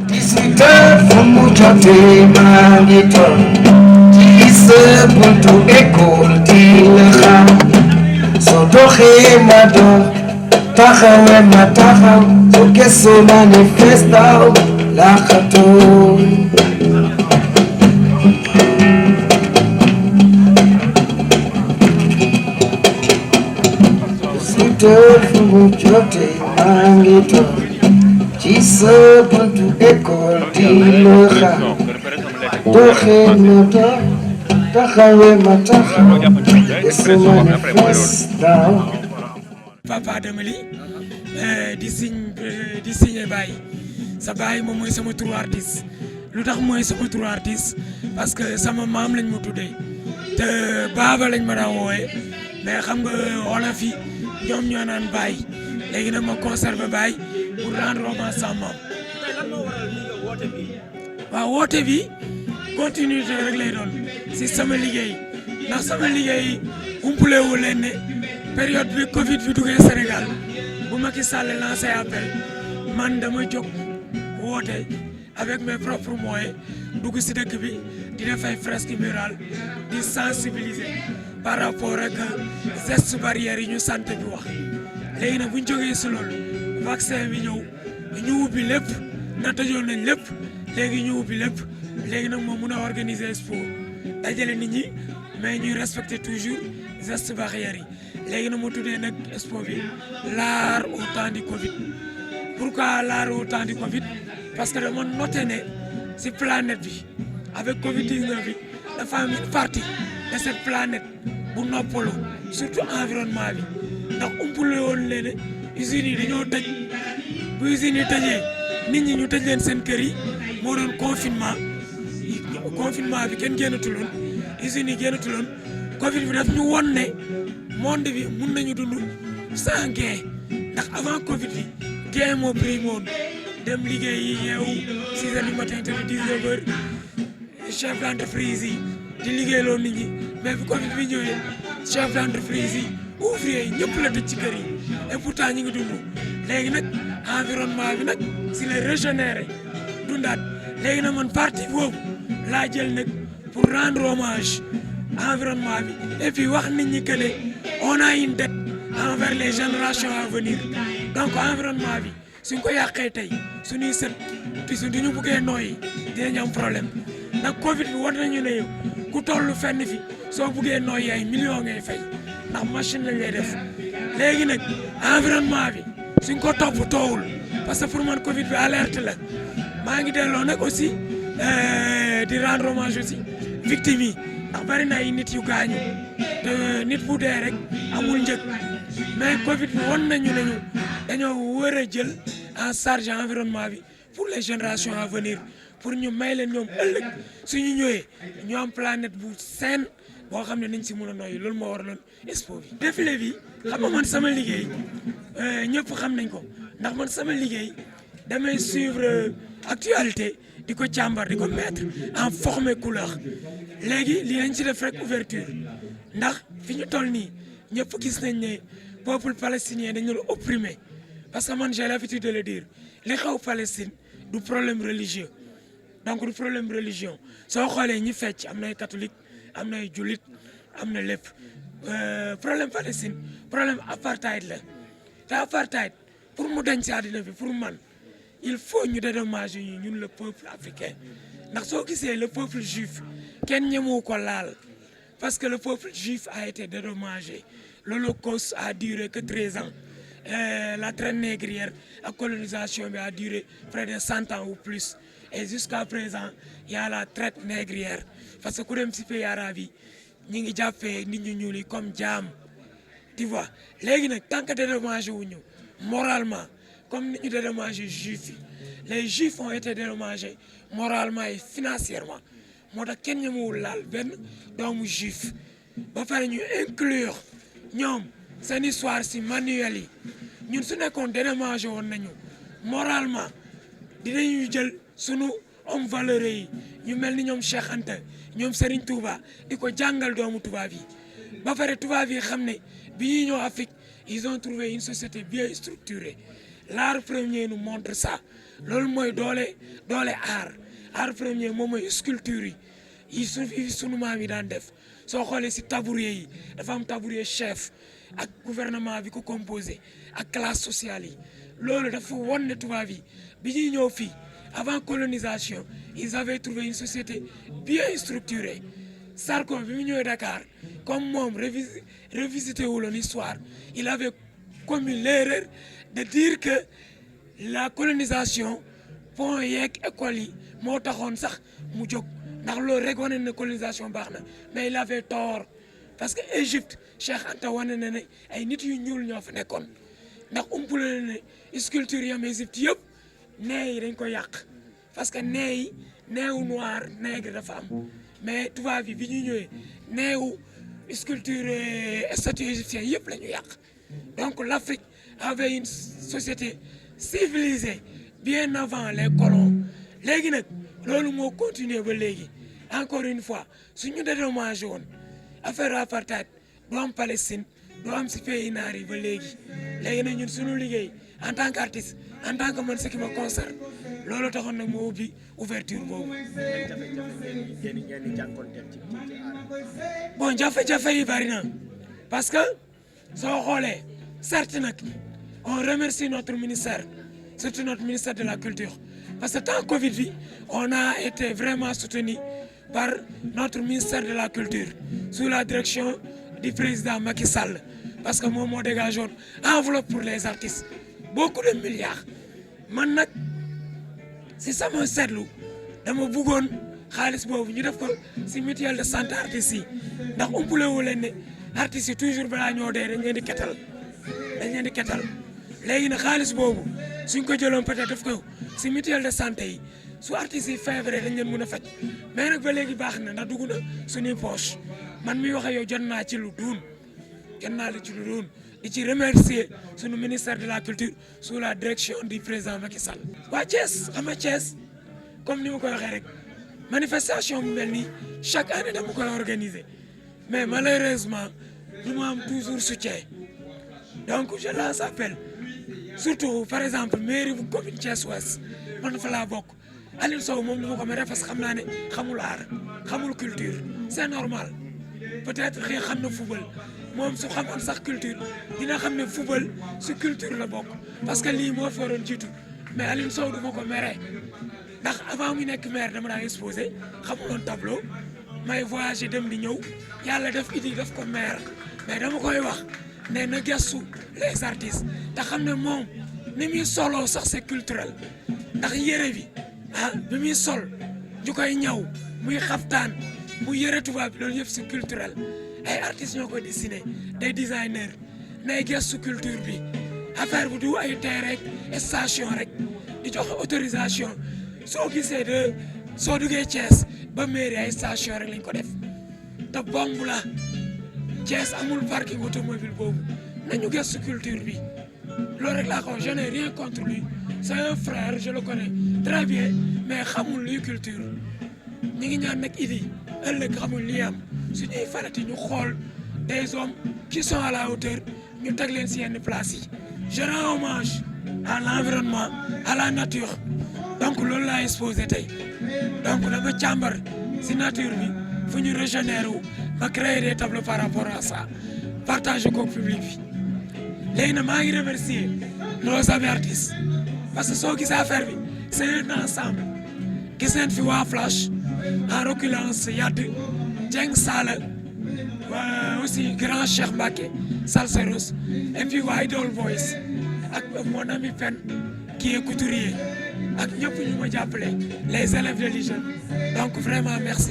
18h fu mu jotee maa ngi toog ci sa buntu école di la xaar soo doxee ma dox taxawee ma taxaw soo gëstoo manifestaw laaxatoo fu mu jotee maa ngi toog ci sa buntu école di la xaar doxee ma dox taxawee ma taxaw gëstu manifestaw. Papa Dameli di signé Baye sa Baye moom mooy sama turu artiste lu tax mooy sama turu artiste parce que sama maam lañ ma tuddee te baaba lañ ma daan wooye mais xam nga wolof yi ñoom ñoo naan Baye léegi nag ma conservé Baye pour rendre hommage sa maam. waaw woote bi continuité rek lay doon si sama liggéey ndax sama liggéey umpule wu leen ne période bi Covid bi duggee Sénégal bu Macky Sall lancé appel man dama jóg woote avec mes propres moyens dugg si dëkk bi di def ay fresque murale di sensibiliser par rapport ak gestes barrières yi ñu santé bi wax léegi nag bu ñu jógee si loolu vaccin bi ñëw ñu ubbi lépp na tëjoon nañ lépp léegi ñu ubbi lépp léegi nag moom mun a organiser expo dajale nit ñi mais ñuy respecter toujours gestes barrières yi léegi nag mu tuddee nag expo bi l'art au temps du Covid. Pourquoi l'art au temps du Covid? Parce que dama noté ne si planète bi avec Covid-19 bi dafa am une partie de cette planète bu noppaloo surtout environnement bi ndax umpule woon leen ne usines yi dañoo tëj bu usines yi tëjee nit ñi ñu tëj leen seen kër yi moo doon confinement bi kenn génnatuloon usines yi génnatuloon Covid bi daf ñu won ne monde bi mun nañu dund sans gain ndax avant Covid bi gain moo primoon dem liggéey yi yeewu 6 heures du matin te 19 heures chef d'entreprise yi di liggéeyloo nit ñi mais bu Covid bi ñëwee chef d'entreprise yi ouvrier yi ñëpp la tëj ci kër yi et pourtant ñu ngi dund léegi nag environnement bi nag si la régénérer dundaat léegi nag man partie boobu laa jël nag pour rendre hommage environnement bi et puis wax nit ñi que ne on a une dette envers les générations à venir donc environnement bi suñ ko yàqee tey suñuy sët puis duñu buggee nooyi dinañ am problème ndax Covid bi war nañu ne yow ku toll fenn fi soo buggee nooyi ay millions ngay fay ndax machine lañ lay def léegi nag environnement bi suñ ko topp toowul parce que pour man Covid bi alerte la maa ngi delloo nag aussi di rendre hommage aussi victimes yi ndax bari na ay nit yu gaañu te nit bu dee rek amul njëg mais Covid bi won nañu ne ñu dañoo war a jël en charge environnement bi pour les générations à venir pour ñu may leen ñoom ëllëg suñu ñëwee ñu am planète bu saine boo xam ne nañ si mën a noyyi loolu moo waraloon expo bi. défilé bi xam nga man sama liggéey ñëpp xam nañ ko ndax man sama liggéey damay suivre actualité di ko càmbar di ko mettre en forme couleur léegi lii lañ ci def rek ouverture ndax fi ñu toll nii ñëpp gis nañ ne peuple palestinien dañu la opprimé parce que man j'ai l'habitude de le dire li xew Palestine du problème religieux donc du problème religion soo xoolee ñi fecc am na ay catholique am na ay jullit am na lépp problème Palestine problème apartheid la te apartheid pour mu dañ ci àddina bi pour man il faut ñu dédommager ñu ñun le peuple africain ndax soo gisee le peuple juif kenn ñemewu ko laal parce que le peuple juif a été dédommagé l'Holocauste a duré que 13 ans la traite négrière ak colonisation bi a duré près de 100 ans ou plus et jusqu'à présent il y a la traite négrière parce que ku dem ci pays arabe yi ñi ngi jàppee nit ñu ñuul yi comme jaam tu vois léegi nag tant que dédommagé wuñu moralement comme ni ñu dédommagé juifs yi les juifs ont été dédommagés moralement et financièrement moo tax kenn ñemewul laal benn doomu juif ba pare ñu inclure ñoom seen histoire si manuel yi ñun su nekkoon dédommagé woon nañu moralement dinañu jël sunu homme valeureux yi ñu mel ni ñoom Cheikh Anta ñoom Serigne Touba di ko jàngal doomu tubaab yi ba pare tubaab yi xam ne bi ñuy ñëw Afrique ils ont trouvé une société bien structurée l'art premier nous montre ça loolu mooy doole art premier moom mooy sculpture yi sunu maam yi daan def soo xoolee si tabouret yi dafa am tabouret chef ak gouvernement bi ko composé ak classe sociale yi loolu dafa won ne tubaab yi bi ñuy ñëw fii avant colonisation ils avaient trouvé une société bien structurée. Sarko bi mu ñëwee Dakar comme moom revisité wu loon histoire il avait commis l'erreur de dire que la colonisation pont yeeg école yi moo taxoon sax mu jóg ndax loolu rek wane na colonisation baax na mais il avait tort parce que Égypte Cheikh Anta wane na ne ay nit yu ñuul ñoo fa nekkoon ndax umpule na ne sculpture yi am Égypte yëpp nee yi dañ ko yàq parce que neewu noir nègre dafa am mais tubaab bi ñu ñëwee neewu sculpture statue égyptienne yëpp la ñu yàq donc l'Afrique avait une société civilisée bien avant les colons léegi nag loolu moo continuer ba léegi encore une fois suñu dédommagé woon affaire apartheid du am Palestine du am si pays naar yi ba léegi nag ñun suñu liggéey en tant qu'artiste en tant que man ce qui me concerne loolu taxoon nag moo ubbi ouverture boobu. Bon jafe-jafe yi bari na parce que soo xoolee certes nag on remercie notre ministère surtout notre ministère de la culture parce que tant Covid bi on a été vraiment soutenu par notre ministère de la culture sous la direction du président Macky Sall parce que moom moo dégagé woon enveloppe pour les artistes beaucoup de milliards man nag si sama seetlu dama bëggoon xaalis boobu ñu def ko si mutuelle de santé artistes yi ndax umpule wu leen ne artistes yi toujours balaa ñoo dee dañ leen di ketal léegi nag xaalis boobu suñ ko jëloon peut-être def ko si mutuelle de santé yi su artistes yi feebaree dañ leen mën a faj mais nag ba léegi baax na ndax dugg na suñuy poche man mi wax ak yow jot naa ci lu duun di ci remercier suñu ministère de la culture sous la direction du président Macky Sall. waa Thiès xam nga Thiès comme ni ma koy waxee rek manifestation bu mel nii chaque année dama koy organiser mais malheureusement du ma am toujours soutien donc je lance appel surtout par exemple mairie bu commune Thiès Ouest man fa laa bokk Aliou Sow moom du ma ko mere parce que xam naa ne xamul art xamul culture c'est normal peut-être xëy xam na football. moom su xamoon sax culture dina xam ne football su culture la bokk parce que lii moo fi waroon jiitu mais Aliou Sow du ma ko mere ndax avant mu nekk maire dama daan exposé xamuloon tableau may voyagé dem di ñëw yàlla def idi def ko maire mais dama koy wax ne na gëstu les artistes te xam ne moom ni muy soloo sax c'est culturel ndax yére bi bi muy sol ñu koy ñaw muy xaftaan muy yére tubaab bi loolu yëpp c'est culturel ay artistes ñoo koy dessiné des designers nay gëstu culture bi affaire bi du ay tey rek station rek di joxe autorisation soo gisee soo duggee Thiès ba mairie ay station rek lañ ko def te bomb la Thiès amul parking automobile boobu nañu gëstu culture bi loolu rek laa ko je n'ai rien contre lui c'est un frère je le connais très bien mais xamul luy culture ñi ngi ñaan nag idi ëllëg xamul li am suñuy farati ñu xool des hommes qui sont à la hauteur ñu teg leen si yenn place yi je rends hommage à l'environnement à la nature donc loolu laa exposé tey donc dama càmbar si nature bi fu ñu régénérer wu ma créer des tableaux par rapport à ça partager ko public bi léegi nag maa ngi remercier nos amis artistes parce que soo gisee affaire bi c'est un ensemble gis nañ fi waa Flash en l'occurrence Yad Dieng Sala aussi grand Cheikh Mbacké Salseros et puis waa Idol Voice ak mon ami Pen qui est couturier ak ñëpp ñu ma jàppale les élèves de l'hygiène donc vraiment merci